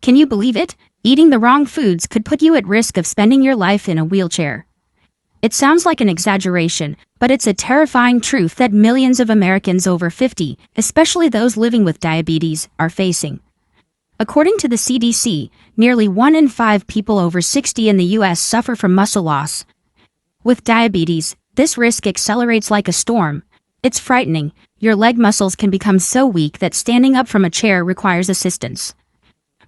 Can you believe it? Eating the wrong foods could put you at risk of spending your life in a wheelchair. It sounds like an exaggeration, but it's a terrifying truth that millions of Americans over 50, especially those living with diabetes, are facing. According to the CDC, nearly 1 in 5 people over 60 in the U.S. suffer from muscle loss. With diabetes, this risk accelerates like a storm. It's frightening. Your leg muscles can become so weak that standing up from a chair requires assistance.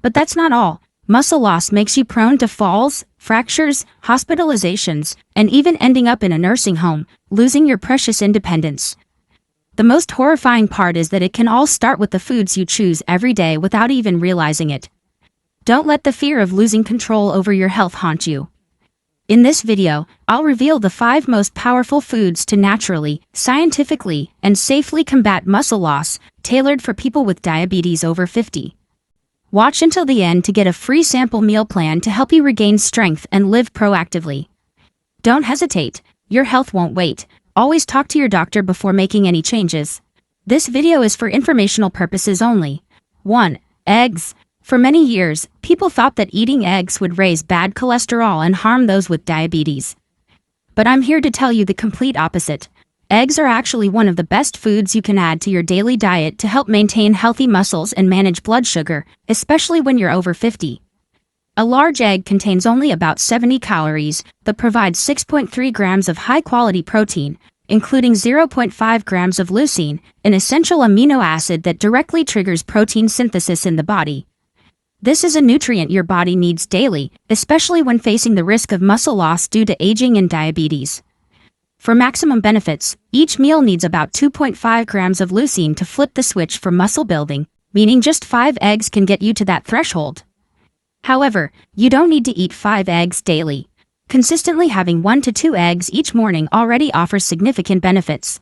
But that's not all. Muscle loss makes you prone to falls, fractures, hospitalizations, and even ending up in a nursing home, losing your precious independence. The most horrifying part is that it can all start with the foods you choose every day without even realizing it. Don't let the fear of losing control over your health haunt you. In this video, I'll reveal the 5 most powerful foods to naturally, scientifically, and safely combat muscle loss, tailored for people with diabetes over 50. Watch until the end to get a free sample meal plan to help you regain strength and live proactively. Don't hesitate. Your health won't wait. Always talk to your doctor before making any changes. This video is for informational purposes only. 1. Eggs. For many years, people thought that eating eggs would raise bad cholesterol and harm those with diabetes. But I'm here to tell you the complete opposite. Eggs are actually one of the best foods you can add to your daily diet to help maintain healthy muscles and manage blood sugar, especially when you're over 50. A large egg contains only about 70 calories, but provides 6.3 grams of high-quality protein, including 0.5 grams of leucine, an essential amino acid that directly triggers protein synthesis in the body. This is a nutrient your body needs daily, especially when facing the risk of muscle loss due to aging and diabetes. For maximum benefits, each meal needs about 2.5 grams of leucine to flip the switch for muscle building, meaning just 5 eggs can get you to that threshold. However, you don't need to eat 5 eggs daily. Consistently having 1 to 2 eggs each morning already offers significant benefits.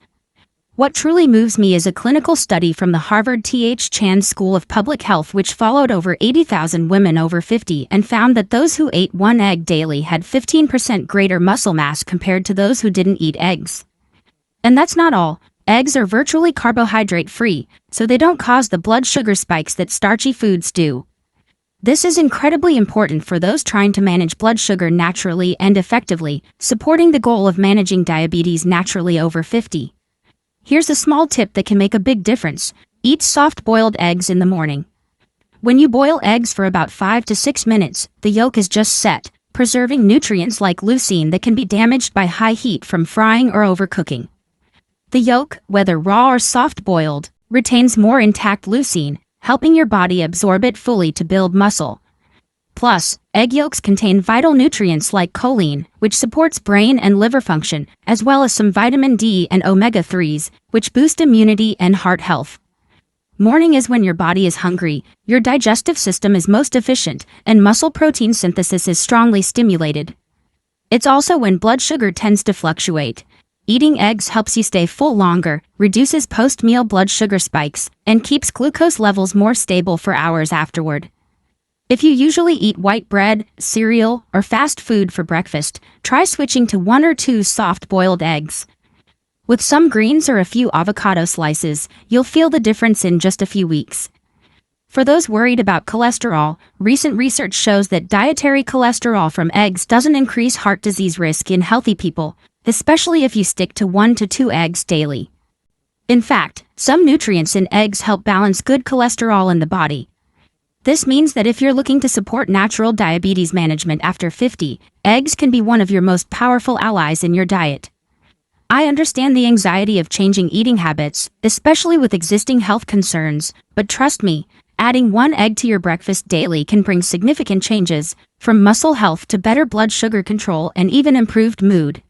What truly moves me is a clinical study from the Harvard T.H. Chan School of Public Health which followed over 80,000 women over 50 and found that those who ate 1 egg daily had 15% greater muscle mass compared to those who didn't eat eggs. And that's not all. Eggs are virtually carbohydrate-free, so they don't cause the blood sugar spikes that starchy foods do. This is incredibly important for those trying to manage blood sugar naturally and effectively, supporting the goal of managing diabetes naturally over 50. Here's a small tip that can make a big difference. Eat soft-boiled eggs in the morning. When you boil eggs for about 5 to 6 minutes, the yolk is just set, preserving nutrients like leucine that can be damaged by high heat from frying or overcooking. The yolk, whether raw or soft-boiled, retains more intact leucine, helping your body absorb it fully to build muscle. Plus, egg yolks contain vital nutrients like choline, which supports brain and liver function, as well as some vitamin D and omega-3s, which boost immunity and heart health. Morning is when your body is hungry, your digestive system is most efficient, and muscle protein synthesis is strongly stimulated. It's also when blood sugar tends to fluctuate. Eating eggs helps you stay full longer, reduces post-meal blood sugar spikes, and keeps glucose levels more stable for hours afterward. If you usually eat white bread, cereal, or fast food for breakfast, try switching to 1 or 2 soft-boiled eggs. With some greens or a few avocado slices, you'll feel the difference in just a few weeks. For those worried about cholesterol, recent research shows that dietary cholesterol from eggs doesn't increase heart disease risk in healthy people, especially if you stick to 1 to 2 eggs daily. In fact, some nutrients in eggs help balance good cholesterol in the body. This means that if you're looking to support natural diabetes management after 50, eggs can be one of your most powerful allies in your diet. I understand the anxiety of changing eating habits, especially with existing health concerns, but trust me, adding 1 egg to your breakfast daily can bring significant changes, from muscle health to better blood sugar control and even improved mood.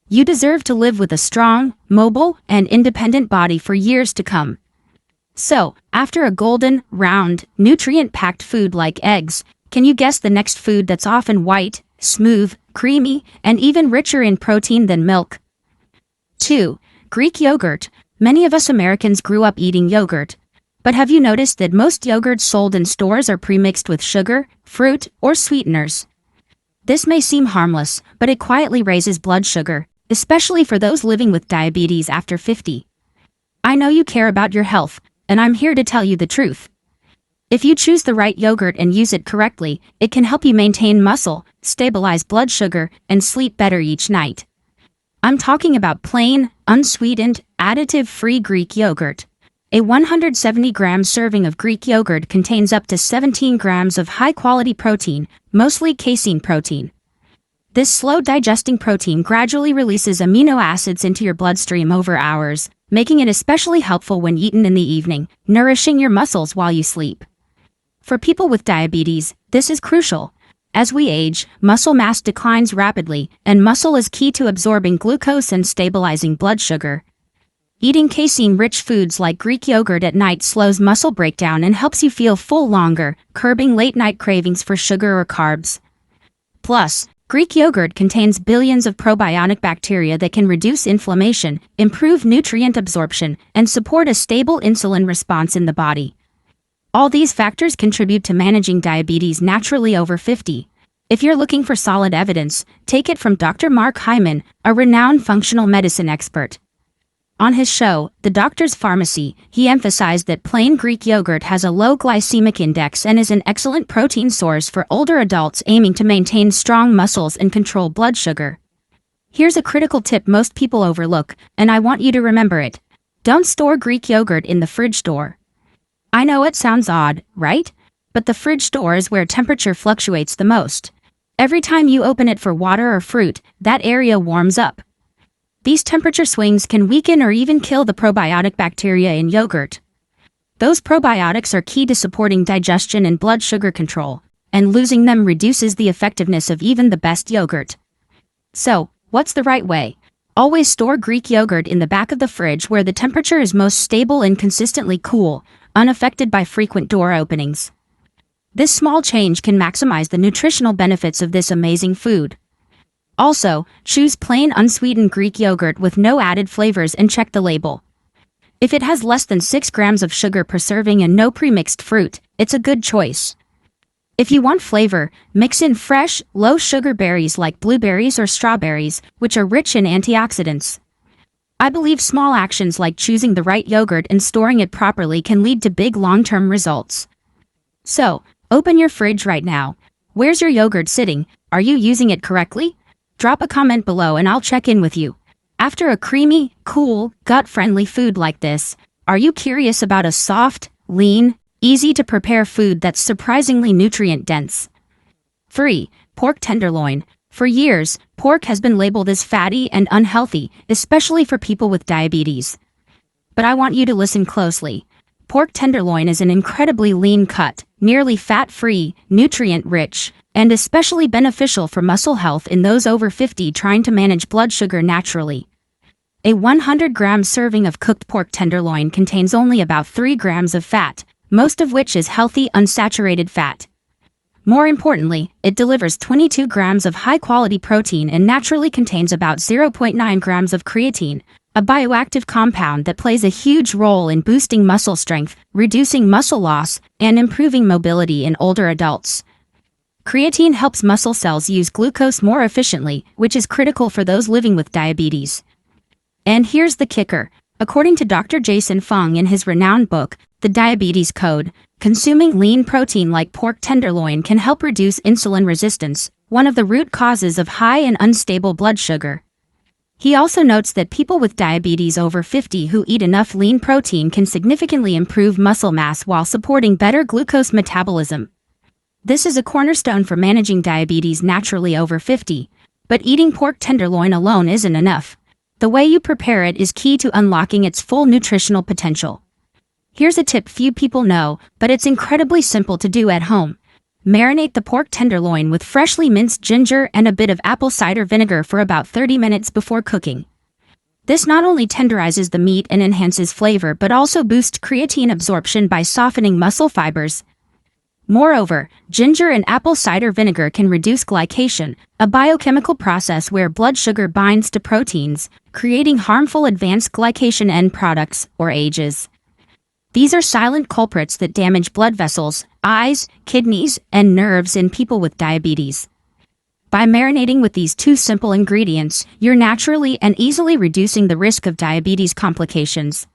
You deserve to live with a strong, mobile, and independent body for years to come. So, after a golden, round, nutrient-packed food like eggs, can you guess the next food that's often white, smooth, creamy, and even richer in protein than milk? 2. Greek yogurt. Many of us Americans grew up eating yogurt. But have you noticed that most yogurts sold in stores are premixed with sugar, fruit, or sweeteners? This may seem harmless, but it quietly raises blood sugar, especially for those living with diabetes after 50. I know you care about your health, and I'm here to tell you the truth. If you choose the right yogurt and use it correctly, it can help you maintain muscle, stabilize blood sugar, and sleep better each night. I'm talking about plain, unsweetened, additive-free Greek yogurt. A 170-gram serving of Greek yogurt contains up to 17 grams of high-quality protein, mostly casein protein. This slow-digesting protein gradually releases amino acids into your bloodstream over hours, making it especially helpful when eaten in the evening, nourishing your muscles while you sleep. For people with diabetes, this is crucial. As we age, muscle mass declines rapidly, and muscle is key to absorbing glucose and stabilizing blood sugar. Eating casein-rich foods like Greek yogurt at night slows muscle breakdown and helps you feel full longer, curbing late-night cravings for sugar or carbs. Plus, Greek yogurt contains billions of probiotic bacteria that can reduce inflammation, improve nutrient absorption, and support a stable insulin response in the body. All these factors contribute to managing diabetes naturally over 50. If you're looking for solid evidence, take it from Dr. Mark Hyman, a renowned functional medicine expert. On his show, The Doctor's Pharmacy, he emphasized that plain Greek yogurt has a low glycemic index and is an excellent protein source for older adults aiming to maintain strong muscles and control blood sugar. Here's a critical tip most people overlook, and I want you to remember it. Don't store Greek yogurt in the fridge door. I know it sounds odd, right? But the fridge door is where temperature fluctuates the most. Every time you open it for water or fruit, that area warms up. These temperature swings can weaken or even kill the probiotic bacteria in yogurt. Those probiotics are key to supporting digestion and blood sugar control, and losing them reduces the effectiveness of even the best yogurt. So, what's the right way? Always store Greek yogurt in the back of the fridge where the temperature is most stable and consistently cool, unaffected by frequent door openings. This small change can maximize the nutritional benefits of this amazing food. Also, choose plain unsweetened Greek yogurt with no added flavors and check the label. If it has less than 6 grams of sugar per serving and no pre-mixed fruit, it's a good choice. If you want flavor, mix in fresh, low-sugar berries like blueberries or strawberries, which are rich in antioxidants. I believe small actions like choosing the right yogurt and storing it properly can lead to big long-term results. So, open your fridge right now. Where's your yogurt sitting? Are you using it correctly? Drop a comment below and I'll check in with you. After a creamy, cool, gut-friendly food like this, are you curious about a soft, lean, easy-to-prepare food that's surprisingly nutrient-dense? Free, pork tenderloin. For years, pork has been labeled as fatty and unhealthy, especially for people with diabetes. But I want you to listen closely. Pork tenderloin is an incredibly lean cut, nearly fat-free, nutrient-rich, and especially beneficial for muscle health in those over 50 trying to manage blood sugar naturally. A 100-gram serving of cooked pork tenderloin contains only about 3 grams of fat, most of which is healthy unsaturated fat. More importantly, it delivers 22 grams of high-quality protein and naturally contains about 0.9 grams of creatine, a bioactive compound that plays a huge role in boosting muscle strength, reducing muscle loss, and improving mobility in older adults. Creatine helps muscle cells use glucose more efficiently, which is critical for those living with diabetes. And here's the kicker. According to Dr. Jason Fung in his renowned book, The Diabetes Code, consuming lean protein like pork tenderloin can help reduce insulin resistance, one of the root causes of high and unstable blood sugar. He also notes that people with diabetes over 50 who eat enough lean protein can significantly improve muscle mass while supporting better glucose metabolism. This is a cornerstone for managing diabetes naturally over 50. But eating pork tenderloin alone isn't enough. The way you prepare it is key to unlocking its full nutritional potential. Here's a tip few people know, but it's incredibly simple to do at home. Marinate the pork tenderloin with freshly minced ginger and a bit of apple cider vinegar for about 30 minutes before cooking. This not only tenderizes the meat and enhances flavor but also boosts creatine absorption by softening muscle fibers. Moreover, ginger and apple cider vinegar can reduce glycation, a biochemical process where blood sugar binds to proteins, creating harmful advanced glycation end products, or AGEs. These are silent culprits that damage blood vessels, eyes, kidneys, and nerves in people with diabetes. By marinating with these two simple ingredients, you're naturally and easily reducing the risk of diabetes complications.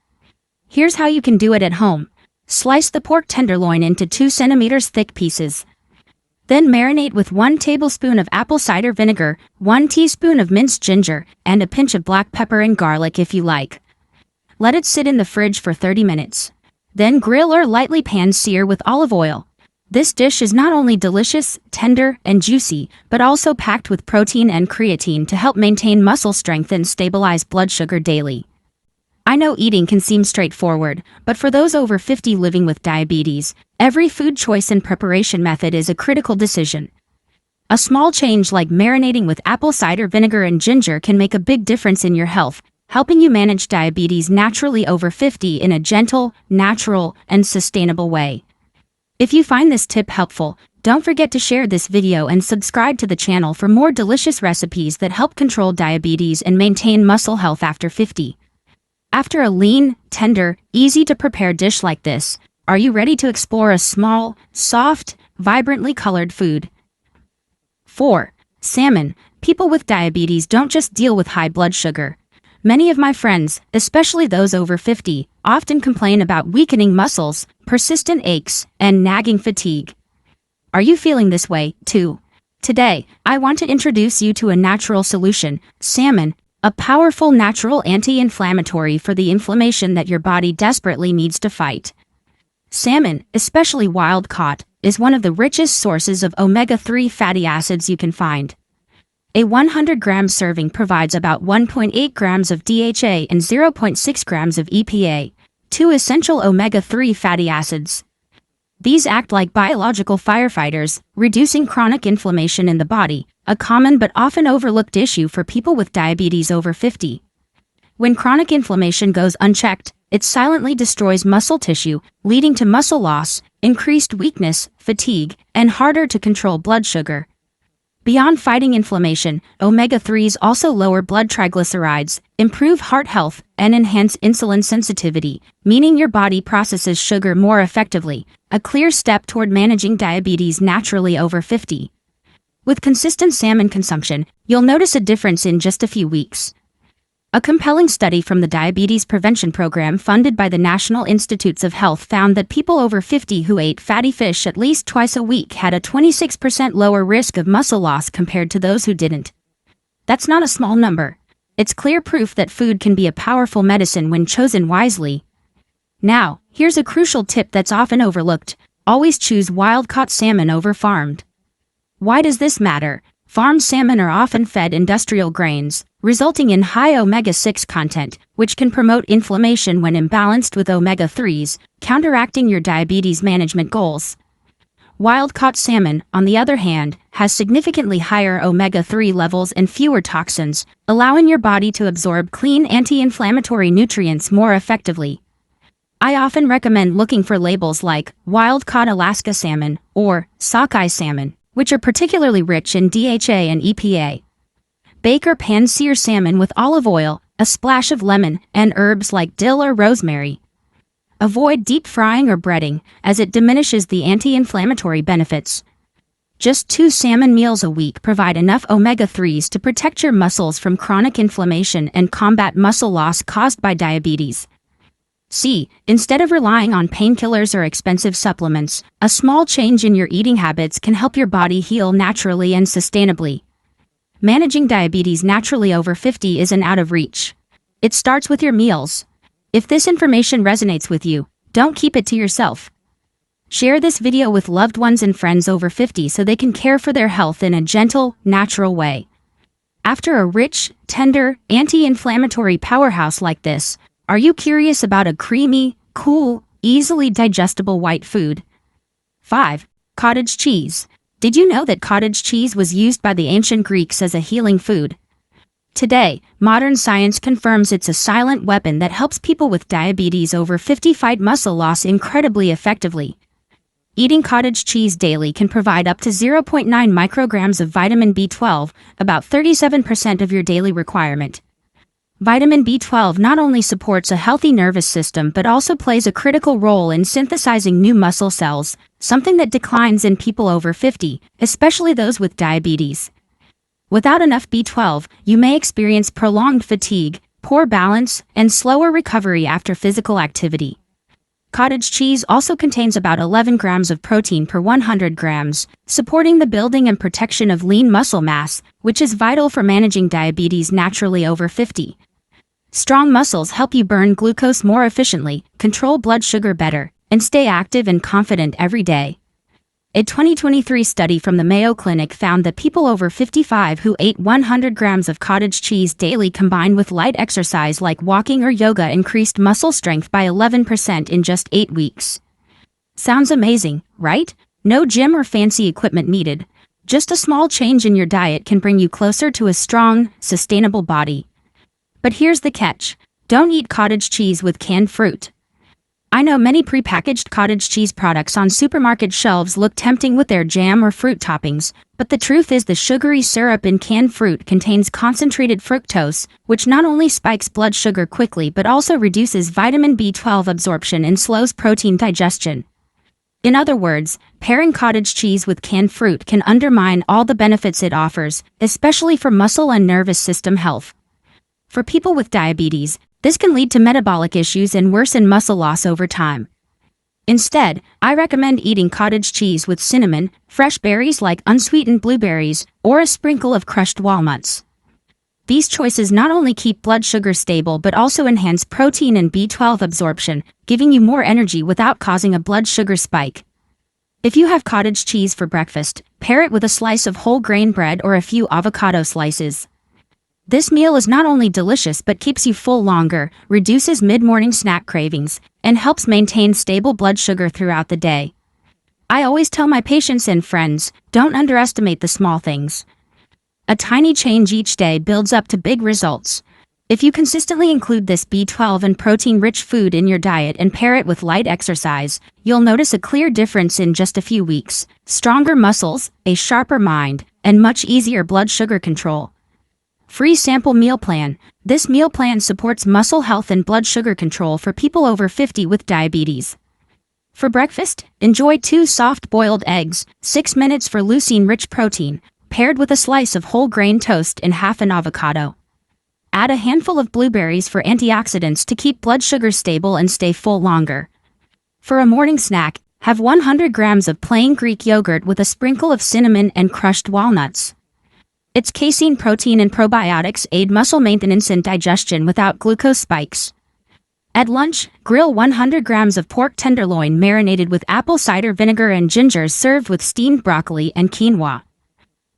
Here's how you can do it at home. Slice the pork tenderloin into 2 centimeters thick pieces. Then marinate with 1 tablespoon of apple cider vinegar, 1 teaspoon of minced ginger, and a pinch of black pepper and garlic if you like. Let it sit in the fridge for 30 minutes. Then grill or lightly pan-sear with olive oil. This dish is not only delicious, tender, and juicy, but also packed with protein and creatine to help maintain muscle strength and stabilize blood sugar daily. I know eating can seem straightforward, but for those over 50 living with diabetes, every food choice and preparation method is a critical decision. A small change like marinating with apple cider vinegar and ginger can make a big difference in your health, helping you manage diabetes naturally over 50 in a gentle, natural, and sustainable way. If you find this tip helpful, don't forget to share this video and subscribe to the channel for more delicious recipes that help control diabetes and maintain muscle health after 50. After a lean, tender, easy-to-prepare dish like this, are you ready to explore a small, soft, vibrantly colored food? 4. Salmon. People with diabetes don't just deal with high blood sugar. Many of my friends, especially those over 50, often complain about weakening muscles, persistent aches, and nagging fatigue. Are you feeling this way, too? Today, I want to introduce you to a natural solution: salmon, a powerful natural anti-inflammatory for the inflammation that your body desperately needs to fight. Salmon, especially wild-caught, is one of the richest sources of omega-3 fatty acids you can find. A 100-gram serving provides about 1.8 grams of DHA and 0.6 grams of EPA, 2 essential omega-3 fatty acids. These act like biological firefighters, reducing chronic inflammation in the body, a common but often overlooked issue for people with diabetes over 50. When chronic inflammation goes unchecked, it silently destroys muscle tissue, leading to muscle loss, increased weakness, fatigue, and harder-to-control blood sugar. Beyond fighting inflammation, omega-3s also lower blood triglycerides, improve heart health, and enhance insulin sensitivity, meaning your body processes sugar more effectively, a clear step toward managing diabetes naturally over 50. With consistent salmon consumption, you'll notice a difference in just a few weeks. A compelling study from the Diabetes Prevention Program funded by the National Institutes of Health found that people over 50 who ate fatty fish at least twice a week had a 26% lower risk of muscle loss compared to those who didn't. That's not a small number. It's clear proof that food can be a powerful medicine when chosen wisely. Now, here's a crucial tip that's often overlooked: always choose wild-caught salmon over farmed. Why does this matter? Farmed salmon are often fed industrial grains, resulting in high omega-6 content, which can promote inflammation when imbalanced with omega-3s, counteracting your diabetes management goals. Wild-caught salmon, on the other hand, has significantly higher omega-3 levels and fewer toxins, allowing your body to absorb clean anti-inflammatory nutrients more effectively. I often recommend looking for labels like wild-caught Alaska salmon or sockeye salmon, which are particularly rich in DHA and EPA. Bake or pan-sear salmon with olive oil, a splash of lemon, and herbs like dill or rosemary. Avoid deep frying or breading, as it diminishes the anti-inflammatory benefits. Just 2 salmon meals a week provide enough omega-3s to protect your muscles from chronic inflammation and combat muscle loss caused by diabetes. C. Instead of relying on painkillers or expensive supplements, a small change in your eating habits can help your body heal naturally and sustainably. Managing diabetes naturally over 50 isn't out of reach. It starts with your meals. If this information resonates with you, don't keep it to yourself. Share this video with loved ones and friends over 50 so they can care for their health in a gentle, natural way. After a rich, tender, anti-inflammatory powerhouse like this, are you curious about a creamy, cool, easily digestible white food? 5. Cottage cheese. Did you know that cottage cheese was used by the ancient Greeks as a healing food? Today, modern science confirms it's a silent weapon that helps people with diabetes over 50 fight muscle loss incredibly effectively. Eating cottage cheese daily can provide up to 0.9 micrograms of vitamin B12, about 37% of your daily requirement. Vitamin B12 not only supports a healthy nervous system but also plays a critical role in synthesizing new muscle cells, something that declines in people over 50, especially those with diabetes. Without enough B12, you may experience prolonged fatigue, poor balance, and slower recovery after physical activity. Cottage cheese also contains about 11 grams of protein per 100 grams, supporting the building and protection of lean muscle mass, which is vital for managing diabetes naturally over 50. Strong muscles help you burn glucose more efficiently, control blood sugar better, and stay active and confident every day. A 2023 study from the Mayo Clinic found that people over 55 who ate 100 grams of cottage cheese daily combined with light exercise like walking or yoga increased muscle strength by 11% in just 8 weeks. Sounds amazing, right? No gym or fancy equipment needed. Just a small change in your diet can bring you closer to a strong, sustainable body. But here's the catch. Don't eat cottage cheese with canned fruit. I know many prepackaged cottage cheese products on supermarket shelves look tempting with their jam or fruit toppings, but the truth is the sugary syrup in canned fruit contains concentrated fructose, which not only spikes blood sugar quickly but also reduces vitamin B12 absorption and slows protein digestion. In other words, pairing cottage cheese with canned fruit can undermine all the benefits it offers, especially for muscle and nervous system health. For people with diabetes, this can lead to metabolic issues and worsen muscle loss over time. Instead, I recommend eating cottage cheese with cinnamon, fresh berries like unsweetened blueberries, or a sprinkle of crushed walnuts. These choices not only keep blood sugar stable but also enhance protein and B12 absorption, giving you more energy without causing a blood sugar spike. If you have cottage cheese for breakfast, pair it with a slice of whole grain bread or a few avocado slices. This meal is not only delicious but keeps you full longer, reduces mid-morning snack cravings, and helps maintain stable blood sugar throughout the day. I always tell my patients and friends, don't underestimate the small things. A tiny change each day builds up to big results. If you consistently include this B12 and protein-rich food in your diet and pair it with light exercise, you'll notice a clear difference in just a few weeks. Stronger muscles, a sharper mind, and much easier blood sugar control. Free sample meal plan. This meal plan supports muscle health and blood sugar control for people over 50 with diabetes. For breakfast, enjoy 2 soft-boiled eggs, 6 minutes for leucine-rich protein, paired with a slice of whole grain toast and half an avocado. Add a handful of blueberries for antioxidants to keep blood sugar stable and stay full longer. For a morning snack, have 100 grams of plain Greek yogurt with a sprinkle of cinnamon and crushed walnuts. Its casein, protein, and probiotics aid muscle maintenance and digestion without glucose spikes. At lunch, grill 100 grams of pork tenderloin marinated with apple cider vinegar and ginger served with steamed broccoli and quinoa.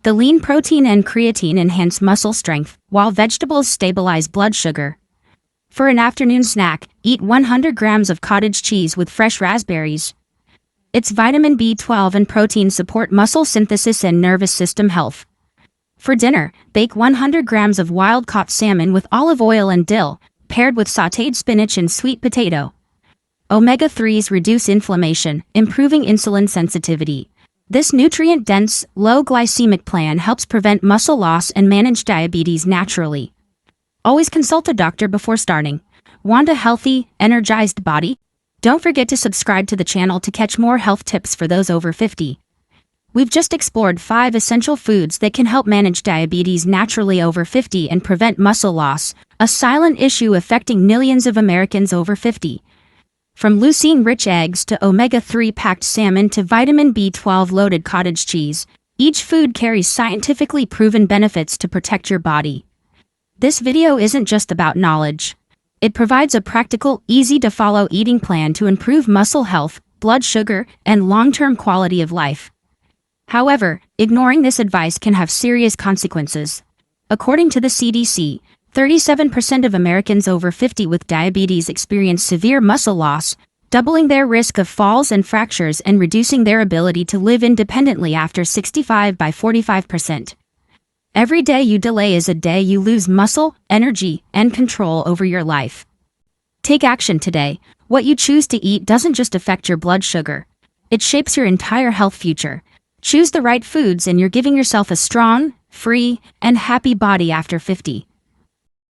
The lean protein and creatine enhance muscle strength, while vegetables stabilize blood sugar. For an afternoon snack, eat 100 grams of cottage cheese with fresh raspberries. Its vitamin B12 and protein support muscle synthesis and nervous system health. For dinner, bake 100 grams of wild-caught salmon with olive oil and dill, paired with sautéed spinach and sweet potato. Omega-3s reduce inflammation, improving insulin sensitivity. This nutrient-dense, low-glycemic plan helps prevent muscle loss and manage diabetes naturally. Always consult a doctor before starting. Want a healthy, energized body? Don't forget to subscribe to the channel to catch more health tips for those over 50. We've just explored 5 essential foods that can help manage diabetes naturally over 50 and prevent muscle loss, a silent issue affecting millions of Americans over 50. From leucine-rich eggs to omega-3 packed salmon to vitamin B12 loaded cottage cheese, each food carries scientifically proven benefits to protect your body. This video isn't just about knowledge. It provides a practical, easy-to-follow eating plan to improve muscle health, blood sugar, and long-term quality of life. However, ignoring this advice can have serious consequences. According to the CDC, 37% of Americans over 50 with diabetes experience severe muscle loss, doubling their risk of falls and fractures and reducing their ability to live independently after 65 by 45%. Every day you delay is a day you lose muscle, energy, and control over your life. Take action today. What you choose to eat doesn't just affect your blood sugar. It shapes your entire health future. Choose the right foods and you're giving yourself a strong, free, and happy body after 50.